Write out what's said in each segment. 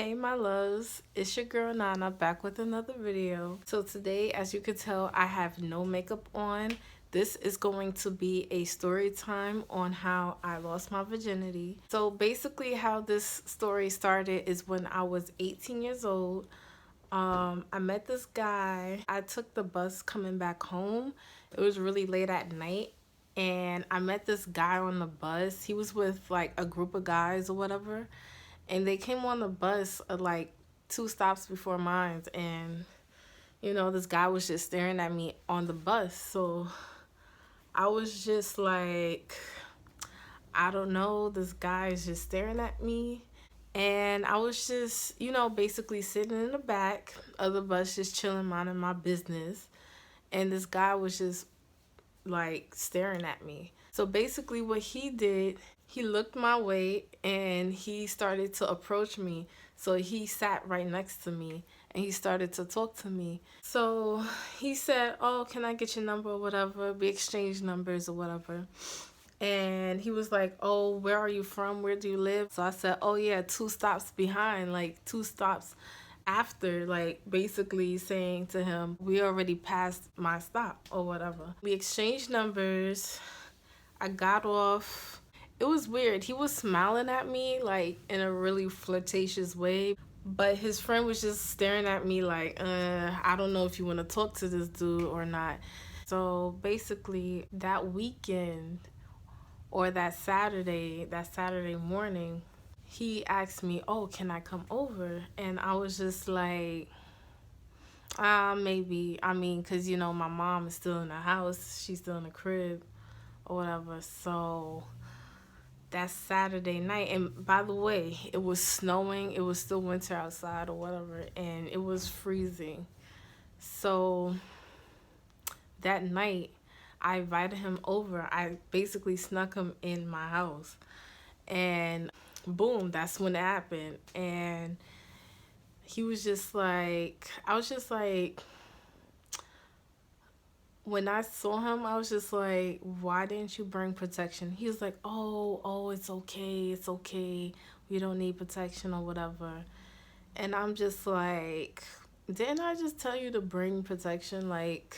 Hey my loves, it's your girl Nana back with another video. So today, as you can tell, I have no makeup on. This is going to be a story time on how I lost my virginity. So basically how this story started is when I was 18 years old. I met this guy. I took the bus coming back home. It was really late at night. And I met this guy on the bus. He was with like a group of guys or whatever, and they came on the bus like two stops before mine, and this guy was just staring at me on the bus. So I was just like, I don't know, this guy is just staring at me. And I was just, basically sitting in the back of the bus, just chilling, minding my business. And this guy was just like staring at me. So basically, what he did, he looked my way and he started to approach me. So he sat right next to me and he started to talk to me. So he said, "Oh, can I get your number or whatever?" We exchanged numbers or whatever. And he was like, "Oh, where are you from? Where do you live?" So I said, "Oh yeah, two stops behind, like two stops after," like basically saying to him, "We already passed my stop," or whatever. We exchanged numbers. I got off. It was weird. He was smiling at me like in a really flirtatious way, but his friend was just staring at me like, I don't know if you want to talk to this dude or not. So basically that weekend, or that Saturday morning, he asked me, "Oh, can I come over?" And I was just like, maybe. I mean, because, my mom is still in the house. She's still in the crib or whatever. So that's Saturday night. And by the way, it was snowing. It was still winter outside or whatever. And it was freezing. So that night, I invited him over. I basically snuck him in my house. And boom, that's when it happened. And he was just like, I was just like, when I saw him, I was just like, "Why didn't you bring protection?" He was like, "Oh, it's okay, it's okay. We don't need protection or whatever." And I'm just like, didn't I just tell you to bring protection? Like,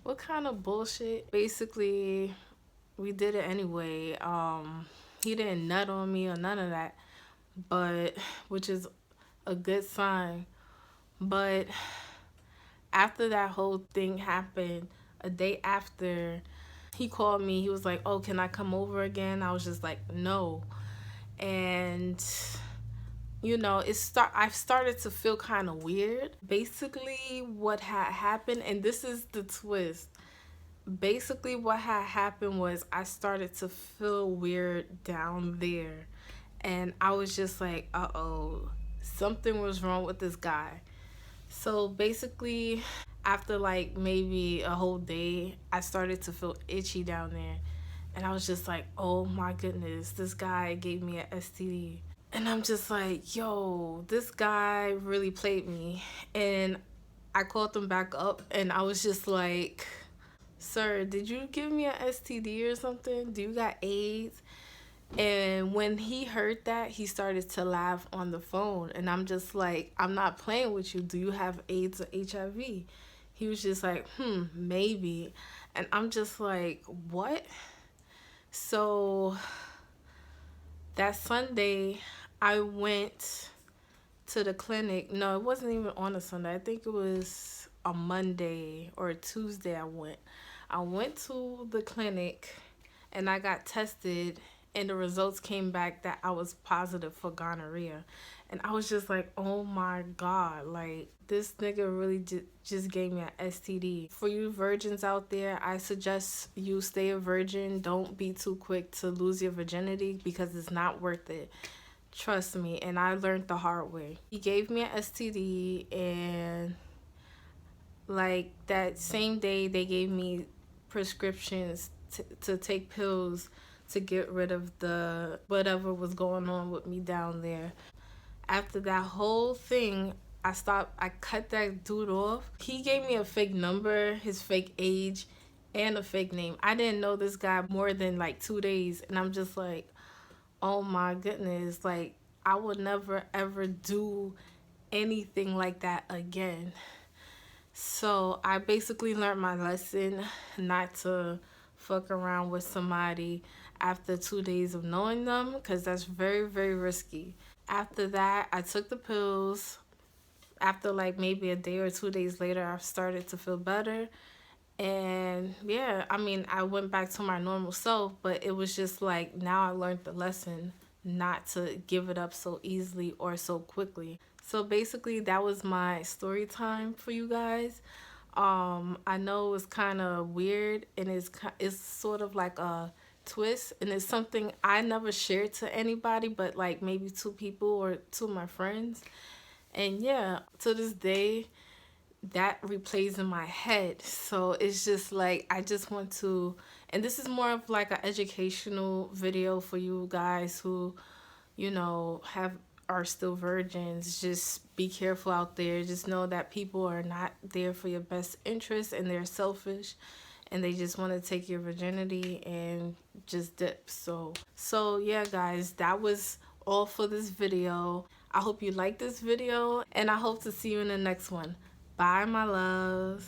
what kind of bullshit? Basically, we did it anyway. He didn't nut on me or none of that, but which is a good sign. But after that whole thing happened, a day after, he called me. He was like, "Oh, can I come over again?" I was just like, "No." And I've started to feel kind of weird. Basically, what had happened, and this is the twist. Basically, what had happened was I started to feel weird down there, and I was just like, "Uh-oh, something was wrong with this guy." So basically, after like maybe a whole day, I started to feel itchy down there. And I was just like, "Oh my goodness, this guy gave me an STD." And I'm just like, "Yo, this guy really played me." And I called him back up and I was just like, "Sir, did you give me an STD or something? Do you got AIDS?" And when he heard that, he started to laugh on the phone. And I'm just like, "I'm not playing with you. Do you have AIDS or HIV?" He was just like, maybe. And I'm just like, what? So that Sunday, I went to the clinic. No, it wasn't even on a Sunday. I think it was a Monday or a Tuesday I went to the clinic and I got tested, and the results came back that I was positive for gonorrhea. And I was just like, "Oh my God, like this nigga really just gave me an STD." For you virgins out there, I suggest you stay a virgin. Don't be too quick to lose your virginity because it's not worth it. Trust me. And I learned the hard way. He gave me an STD, and like that same day, they gave me prescriptions to take pills to get rid of the whatever was going on with me down there. After that whole thing, I cut that dude off. He gave me a fake number, his fake age, and a fake name. I didn't know this guy more than like 2 days, and I'm just like, "Oh my goodness, like I would never ever do anything like that again. So I basically learned my lesson not to fuck around with somebody after 2 days of knowing them, because that's very, very risky. After that, I took the pills. After like maybe a day or 2 days later, I started to feel better. And yeah, I mean, I went back to my normal self, but it was just like now I learned the lesson not to give it up so easily or so quickly. So basically, that was my story time for you guys. I know it's kind of weird, and it's sort of like a twist, and it's something I never shared to anybody, but like maybe two people or two of my friends. And yeah, to this day, that replays in my head. So it's just like I just want to, and this is more of like an educational video for you guys who, have are still virgins. Just be careful out there. Just know that people are not there for your best interest, and they're selfish, and they just want to take your virginity and just dip. So yeah, guys, that was all for this video. I hope you liked this video, and I hope to see you in the next one. Bye, my loves.